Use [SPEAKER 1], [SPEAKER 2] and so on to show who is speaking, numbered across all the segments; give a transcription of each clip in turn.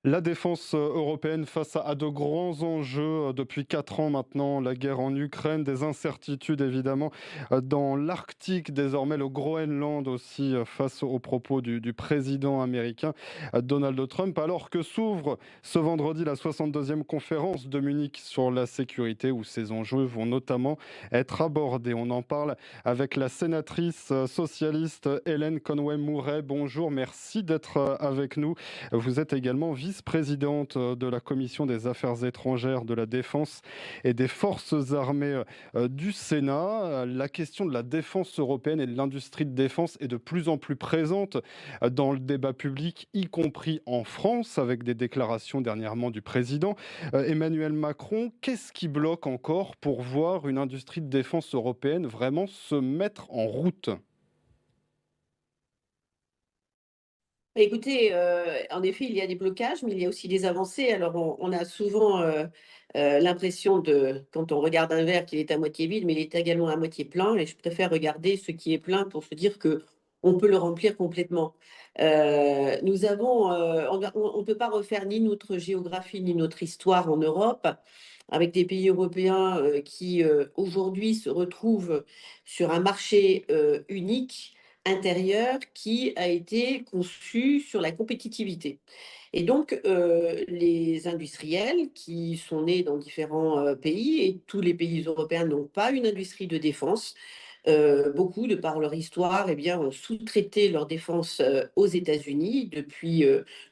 [SPEAKER 1] La défense européenne face à de grands enjeux depuis 4 ans maintenant, la guerre en Ukraine, des incertitudes évidemment dans l'Arctique, désormais le Groenland aussi face aux propos du président américain Donald Trump, alors que s'ouvre ce vendredi la 62e conférence de Munich sur la sécurité où ces enjeux vont notamment être abordés. On en parle avec la sénatrice socialiste Hélène Conway-Mouret. Bonjour, merci d'être avec nous. Vous êtes également vice-présidente de la Commission des Affaires étrangères, de la Défense et des Forces armées du Sénat. La question de la défense européenne et de l'industrie de défense est de plus en plus présente dans le débat public, y compris en France, avec des déclarations dernièrement du président Emmanuel Macron. Qu'est-ce qui bloque encore pour voir une industrie de défense européenne vraiment se mettre en route?
[SPEAKER 2] Écoutez, en effet, il y a des blocages, mais il y a aussi des avancées. Alors on a souvent, l'impression quand on regarde un verre qu'il est à moitié vide, mais il est également à moitié plein et je préfère regarder ce qui est plein pour se dire qu'on peut le remplir complètement. Nous avons, on ne peut pas refaire ni notre géographie, ni notre histoire en Europe, avec des pays européens, qui, aujourd'hui se retrouvent sur un marché, unique intérieur qui a été conçu sur la compétitivité. Et donc, les industriels qui sont nés dans différents pays, et tous les pays européens n'ont pas une industrie de défense, beaucoup, de par leur histoire, eh bien, ont sous-traité leur défense aux États-Unis depuis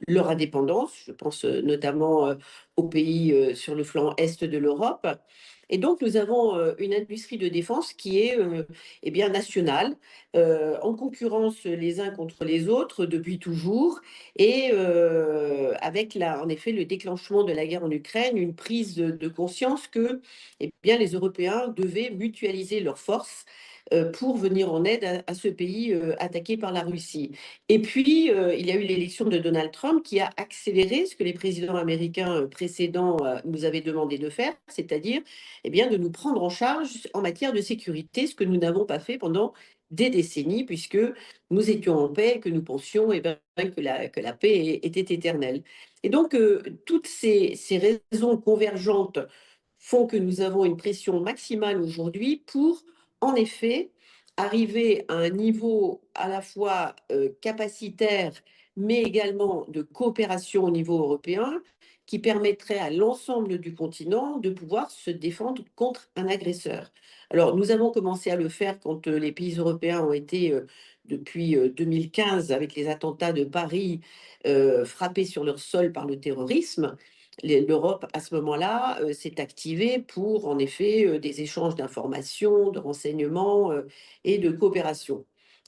[SPEAKER 2] leur indépendance. Je pense notamment aux pays sur le flanc est de l'Europe. Et donc, nous avons une industrie de défense qui est eh bien, nationale, en concurrence les uns contre les autres depuis toujours, et avec en effet le déclenchement de la guerre en Ukraine, une prise de conscience que eh bien, les Européens devaient mutualiser leurs forces pour venir en aide à ce pays attaqué par la Russie. Et puis, il y a eu l'élection de Donald Trump qui a accéléré ce que les présidents américains précédents nous avaient demandé de faire, c'est-à-dire eh bien, de nous prendre en charge en matière de sécurité, ce que nous n'avons pas fait pendant des décennies, puisque nous étions en paix, que nous pensions eh bien, que la paix était éternelle. Et donc, toutes ces raisons convergentes font que nous avons une pression maximale aujourd'hui pour, en effet, arriver à un niveau à la fois capacitaire, mais également de coopération au niveau européen, qui permettrait à l'ensemble du continent de pouvoir se défendre contre un agresseur. Alors, nous avons commencé à le faire quand les pays européens ont été, depuis 2015, avec les attentats de Paris, frappés sur leur sol par le terrorisme. L'Europe, à ce moment-là, s'est activée pour, en effet, des échanges d'informations, de renseignements et de coopération.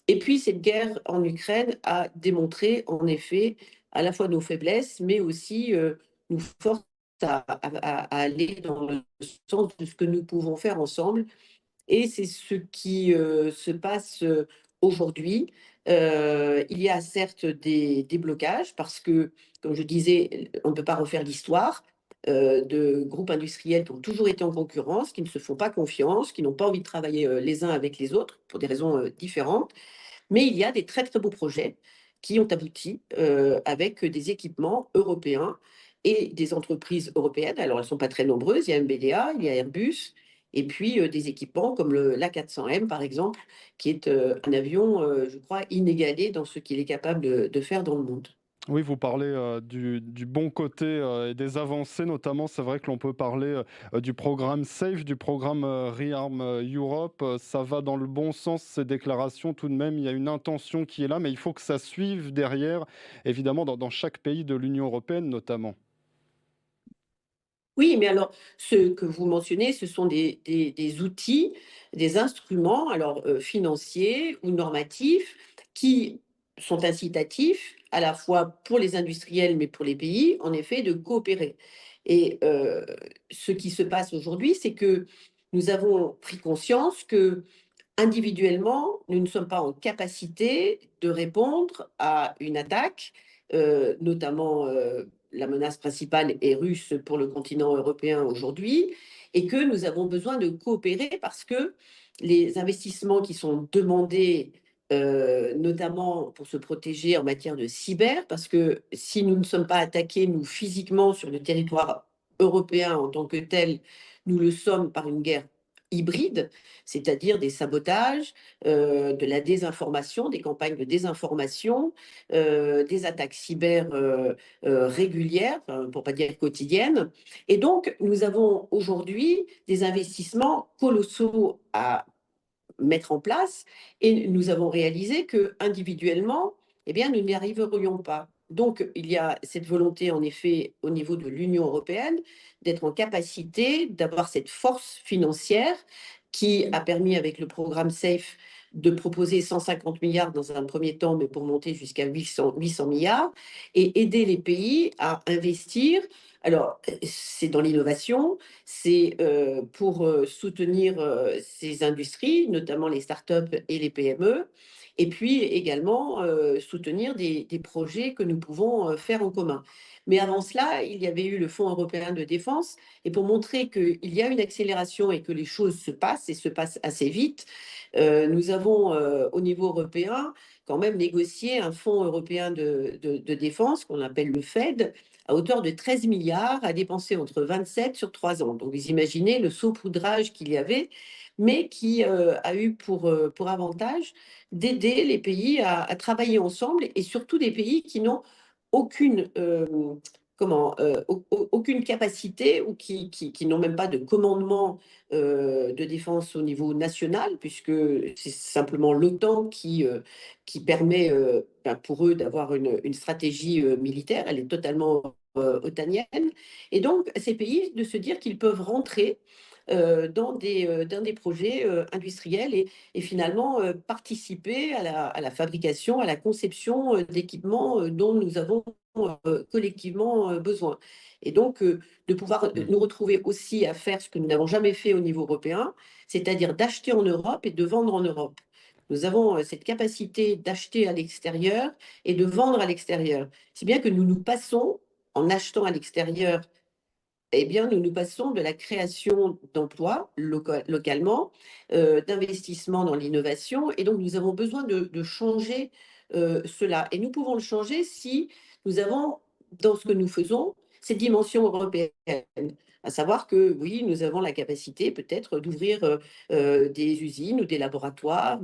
[SPEAKER 2] Et puis, cette guerre en Ukraine a démontré, en effet, à la fois nos faiblesses, mais aussi nous force à aller dans le sens de ce que nous pouvons faire ensemble. Et c'est ce qui se passe aujourd'hui. Il y a certes des blocages parce que, comme je disais, on ne peut pas refaire l'histoire de groupes industriels qui ont toujours été en concurrence, qui ne se font pas confiance, qui n'ont pas envie de travailler les uns avec les autres pour des raisons différentes. Mais il y a des très très beaux projets qui ont abouti avec des équipements européens et des entreprises européennes. Alors, elles ne sont pas très nombreuses. Il y a MBDA, il y a Airbus, et puis des équipements comme l'A400M, par exemple, qui est un avion, je crois, inégalé dans ce qu'il est capable de faire dans le monde.
[SPEAKER 1] Oui, vous parlez du bon côté et des avancées, notamment. C'est vrai que l'on peut parler du programme SAFE, du programme Rearm Europe. Ça va dans le bon sens, ces déclarations. Tout de même, il y a une intention qui est là, mais il faut que ça suive derrière, évidemment, dans chaque pays de l'Union européenne, notamment.
[SPEAKER 2] Oui, mais alors, ce que vous mentionnez, ce sont des outils, des instruments, alors financiers ou normatifs, qui sont incitatifs à la fois pour les industriels, mais pour les pays, en effet, de coopérer. Et ce qui se passe aujourd'hui, c'est que nous avons pris conscience que individuellement, nous ne sommes pas en capacité de répondre à une attaque, notamment la menace principale est russe pour le continent européen aujourd'hui, et que nous avons besoin de coopérer parce que les investissements qui sont demandés notamment pour se protéger en matière de cyber, parce que si nous ne sommes pas attaqués, nous, physiquement, sur le territoire européen en tant que tel, nous le sommes par une guerre hybride, c'est-à-dire des sabotages, de la désinformation, des campagnes de désinformation, des attaques cyber régulières, pour ne pas dire quotidiennes. Et donc, nous avons aujourd'hui des investissements colossaux à mettre en place et nous avons réalisé que individuellement, eh bien, nous n'y arriverions pas. Donc, il y a cette volonté, en effet, au niveau de l'Union européenne, d'être en capacité d'avoir cette force financière qui a permis, avec le programme SAFE, de proposer 150 milliards dans un premier temps, mais pour monter jusqu'à 800 milliards, et aider les pays à investir. Alors, c'est dans l'innovation, c'est pour soutenir ces industries, notamment les startups et les PME, et puis également soutenir des projets que nous pouvons faire en commun. Mais avant cela, il y avait eu le Fonds européen de défense, et pour montrer qu'il y a une accélération et que les choses se passent, et se passent assez vite, nous avons au niveau européen quand même négocié un Fonds européen de défense qu'on appelle le FED, à hauteur de 13 milliards à dépenser entre 27 sur 3 ans. Donc vous imaginez le saupoudrage qu'il y avait, mais qui a eu pour avantage d'aider les pays à travailler ensemble, et surtout des pays qui n'ont aucune, aucune capacité, ou qui n'ont même pas de commandement de défense au niveau national, puisque c'est simplement l'OTAN qui permet pour eux d'avoir une stratégie militaire. Elle est totalement otanienne. Et donc, ces pays, de se dire qu'ils peuvent rentrer dans des projets industriels, et finalement participer à la fabrication, à la conception d'équipements dont nous avons collectivement besoin. Et donc, de pouvoir nous retrouver aussi à faire ce que nous n'avons jamais fait au niveau européen, c'est-à-dire d'acheter en Europe et de vendre en Europe. Nous avons cette capacité d'acheter à l'extérieur et de vendre à l'extérieur. Si bien que nous nous passons, en achetant à l'extérieur, eh bien, nous nous passons de la création d'emplois localement, d'investissement dans l'innovation, et donc nous avons besoin de changer cela. Et nous pouvons le changer si nous avons, dans ce que nous faisons, cette dimension européenne. À savoir que oui, nous avons la capacité peut-être d'ouvrir des usines ou des laboratoires,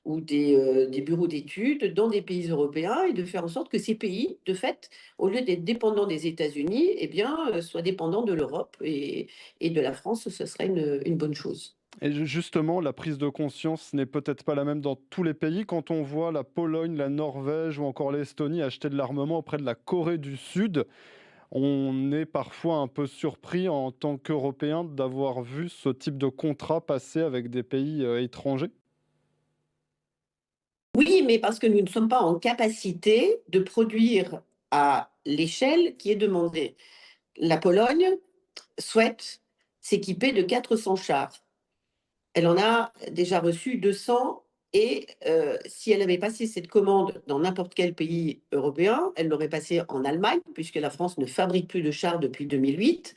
[SPEAKER 2] ou des bureaux d'études dans des pays européens, et de faire en sorte que ces pays, de fait, au lieu d'être dépendants des États-Unis, eh bien, soient dépendants de l'Europe et de la France. Ce serait une bonne chose.
[SPEAKER 1] Et justement, la prise de conscience n'est peut-être pas la même dans tous les pays. Quand on voit la Pologne, la Norvège ou encore l'Estonie acheter de l'armement auprès de la Corée du Sud, on est parfois un peu surpris en tant qu'Européen d'avoir vu ce type de contrat passer avec des pays étrangers.
[SPEAKER 2] Oui, mais parce que nous ne sommes pas en capacité de produire à l'échelle qui est demandée. La Pologne souhaite s'équiper de 400 chars. Elle en a déjà reçu 200, et si elle avait passé cette commande dans n'importe quel pays européen, elle l'aurait passée en Allemagne, puisque la France ne fabrique plus de chars depuis 2008.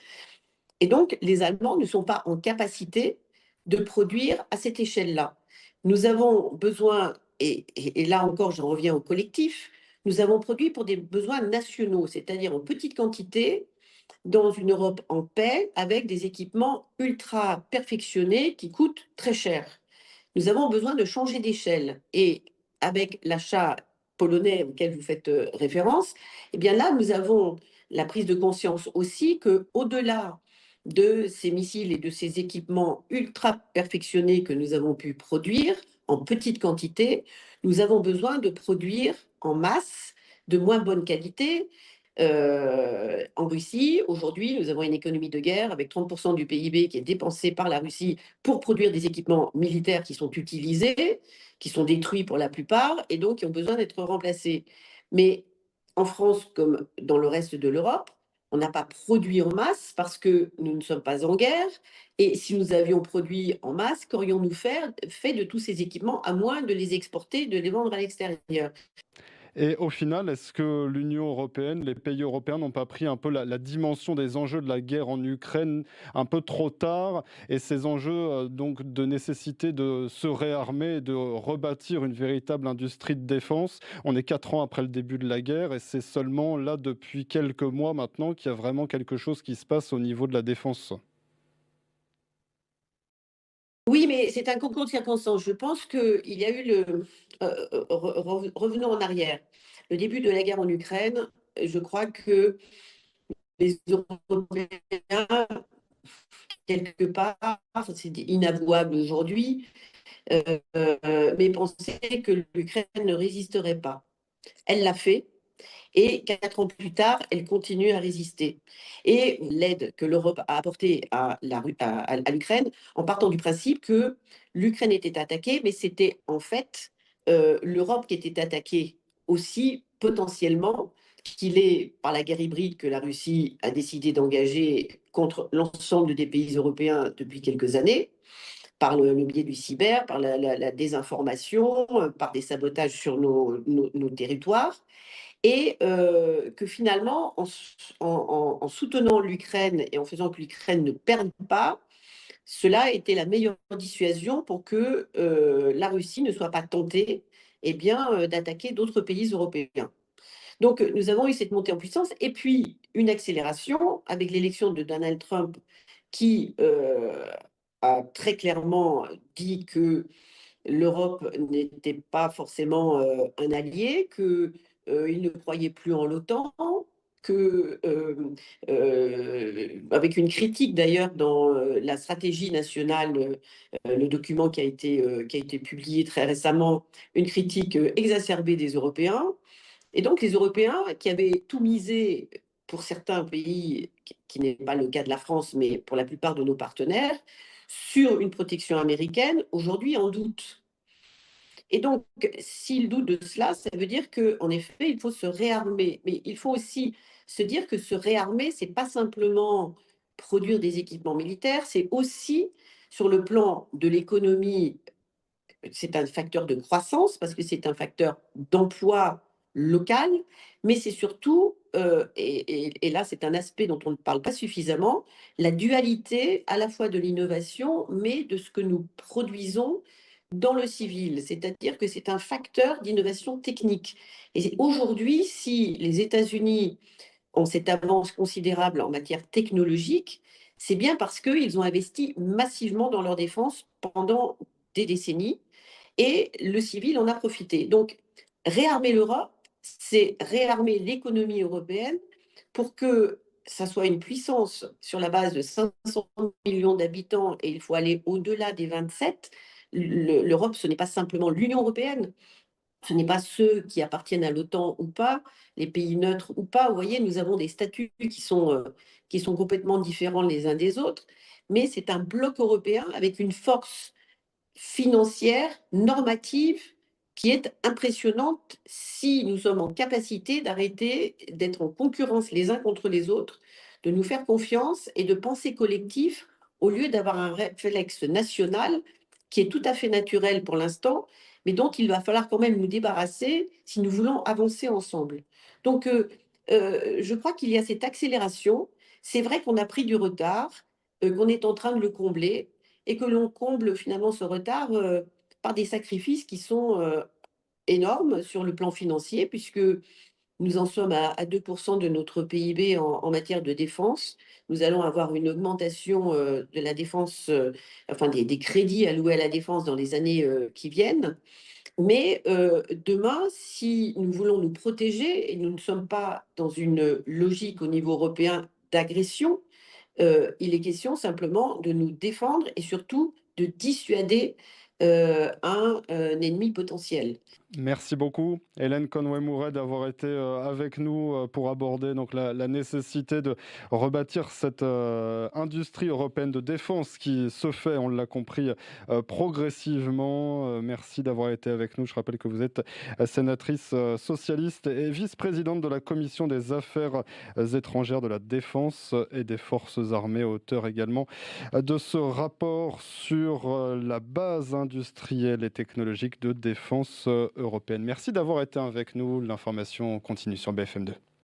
[SPEAKER 2] Et donc, les Allemands ne sont pas en capacité de produire à cette échelle-là. Nous avons besoin, et là encore, j'en reviens au collectif, nous avons produit pour des besoins nationaux, c'est-à-dire en petite quantité, dans une Europe en paix, avec des équipements ultra perfectionnés qui coûtent très cher. Nous avons besoin de changer d'échelle. Et avec l'achat polonais auquel vous faites référence, eh bien là, nous avons la prise de conscience aussi que, au-delà de ces missiles et de ces équipements ultra perfectionnés que nous avons pu produire en petite quantité, nous avons besoin de produire en masse, de moins bonne qualité. En Russie, aujourd'hui, nous avons une économie de guerre avec 30% du PIB qui est dépensé par la Russie pour produire des équipements militaires qui sont utilisés, qui sont détruits pour la plupart, et donc qui ont besoin d'être remplacés. Mais en France, comme dans le reste de l'Europe, on n'a pas produit en masse parce que nous ne sommes pas en guerre. Et si nous avions produit en masse, qu'aurions-nous fait de tous ces équipements, à moins de les exporter, de les vendre à l'extérieur?
[SPEAKER 1] Et au final, est-ce que l'Union européenne, les pays européens n'ont pas pris un peu la dimension des enjeux de la guerre en Ukraine un peu trop tard et ces enjeux donc de nécessité de se réarmer et de rebâtir une véritable industrie de défense? On est 4 ans après le début de la guerre et c'est seulement là depuis quelques mois maintenant qu'il y a vraiment quelque chose qui se passe au niveau de la défense.
[SPEAKER 2] Oui, mais c'est un concours de circonstances. Je pense qu'il y a eu revenons en arrière. Le début de la guerre en Ukraine, je crois que les Européens, quelque part, c'est inavouable aujourd'hui, mais pensaient que l'Ukraine ne résisterait pas. Elle l'a fait. Et 4 ans plus tard, elle continue à résister. Et l'aide que l'Europe a apportée à l'Ukraine, en partant du principe que l'Ukraine était attaquée, mais c'était en fait l'Europe qui était attaquée aussi potentiellement, qu'il est par la guerre hybride que la Russie a décidé d'engager contre l'ensemble des pays européens depuis quelques années, par le biais du cyber, par la désinformation, par des sabotages sur nos territoires et que finalement, en soutenant l'Ukraine et en faisant que l'Ukraine ne perde pas, cela était la meilleure dissuasion pour que la Russie ne soit pas tentée eh bien, d'attaquer d'autres pays européens. Donc, nous avons eu cette montée en puissance et puis une accélération avec l'élection de Donald Trump qui a très clairement dit que l'Europe n'était pas forcément un allié, qu'il ne croyait plus en l'OTAN, avec une critique d'ailleurs dans la stratégie nationale, le document qui a été publié très récemment, une critique exacerbée des Européens. Et donc les Européens qui avaient tout misé pour certains pays, qui n'est pas le cas de la France, mais pour la plupart de nos partenaires, sur une protection américaine, aujourd'hui en doutent. Et donc, s'il doute de cela, ça veut dire qu'en effet, il faut se réarmer. Mais il faut aussi se dire que se réarmer, c'est pas simplement produire des équipements militaires, c'est aussi sur le plan de l'économie, c'est un facteur de croissance parce que c'est un facteur d'emploi local, mais c'est surtout, et là c'est un aspect dont on ne parle pas suffisamment, la dualité à la fois de l'innovation, mais de ce que nous produisons dans le civil. C'est-à-dire que c'est un facteur d'innovation technique. Et aujourd'hui, si les États-Unis ont cette avance considérable en matière technologique, c'est bien parce qu'ils ont investi massivement dans leur défense pendant des décennies et le civil en a profité. Donc, réarmer l'Europe, c'est réarmer l'économie européenne pour que ça soit une puissance sur la base de 500 millions d'habitants et il faut aller au-delà des 27. L'Europe, ce n'est pas simplement l'Union européenne, ce n'est pas ceux qui appartiennent à l'OTAN ou pas, les pays neutres ou pas. Vous voyez, nous avons des statuts qui sont complètement différents les uns des autres, mais c'est un bloc européen avec une force financière, normative, qui est impressionnante si nous sommes en capacité d'arrêter d'être en concurrence les uns contre les autres, de nous faire confiance et de penser collectif au lieu d'avoir un réflexe national qui est tout à fait naturel pour l'instant, mais dont il va falloir quand même nous débarrasser si nous voulons avancer ensemble. Donc, je crois qu'il y a cette accélération. C'est vrai qu'on a pris du retard, qu'on est en train de le combler, et que l'on comble finalement ce retard par des sacrifices qui sont énormes sur le plan financier, puisque nous en sommes à 2% de notre PIB en matière de défense. Nous allons avoir une augmentation de la défense, enfin des crédits alloués à la défense dans les années qui viennent. Mais demain, si nous voulons nous protéger, et nous ne sommes pas dans une logique au niveau européen d'agression, il est question simplement de nous défendre et surtout de dissuader un ennemi potentiel.
[SPEAKER 1] Merci beaucoup, Hélène Conway-Mouret, d'avoir été avec nous pour aborder donc la nécessité de rebâtir cette industrie européenne de défense qui se fait, on l'a compris, progressivement. Merci d'avoir été avec nous. Je rappelle que vous êtes sénatrice socialiste et vice-présidente de la Commission des affaires étrangères, de la défense et des forces armées, auteur également de ce rapport sur la base industrielle et technologique de défense européenne. Merci d'avoir été avec nous. L'information continue sur BFM2.